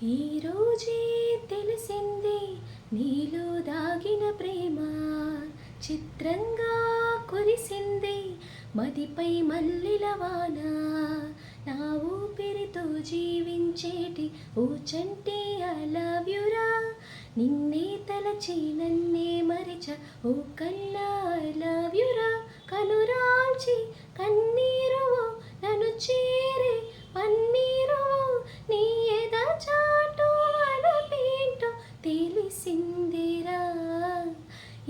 ఈరోజే తెలిసింది నీలో దాగిన ప్రేమ, చిత్రంగా కురిసింది మదిపై మల్లిల వాన. నా ఊపిరితో జీవించేటి ఓ చంటి ఐ లవ్ యురా, నిన్నే తలచి నన్నే మరిచ ఓ కన్నా ఐ లవ్ యురా. కనురాల్చి కన్నీరువో నన్ను చేరే పన్నీరువో, నీ ఎద చాటు అలపేంటో తెలిసిందిరా.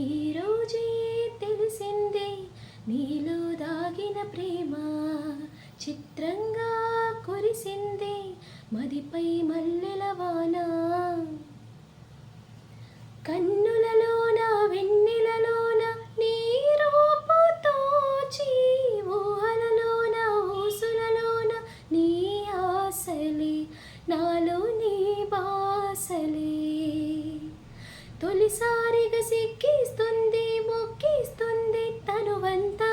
ఈరోజే తెలిసింది నీలో దాగిన ప్రేమ, చిత్రంగా కురిసింది మదిపై మల్లెల వాన. కన్నులలోన వెన్నెలలోన నీ రూపు తోచి, ఊహలలోన ఊసులలోన నీ ఆశలే, నాలో నీ బాసలే. తొలిసారిగా సిక్కిస్తుంది మొక్కిస్తుంది తనువంతా,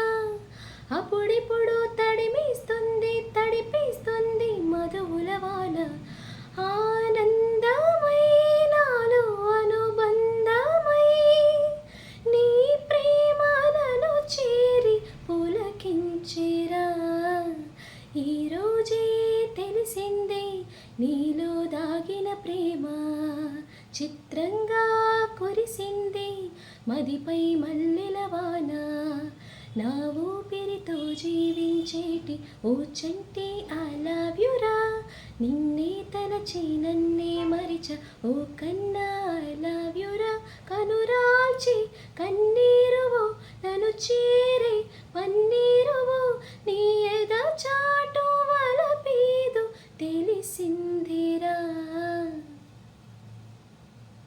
అప్పుడిప్పుడు తడిమిస్తుంది తడిపిస్తుంది మధువుల వాన. ఆనందమై నాలో అనుబంధమై నీ ప్రేమ నన్ను చేరి పులకించెరా. ఈరోజే తెలిసింది నీలో దాగిన ప్రేమ, చిత్రంగా కురిసింది మదిపై మల్లెల వాన. నా ఊపిరితో జీవించేటి ఓ చంటి ఐ లవ్ యురా, నిన్నే తలచి నన్నే మరిచ ఓ కన్నా ఐ లవ్ యురా. కనురాల్చి కన్నీరువో నన్ను చేరే పన్నీరువో, నీ ఎద చాటు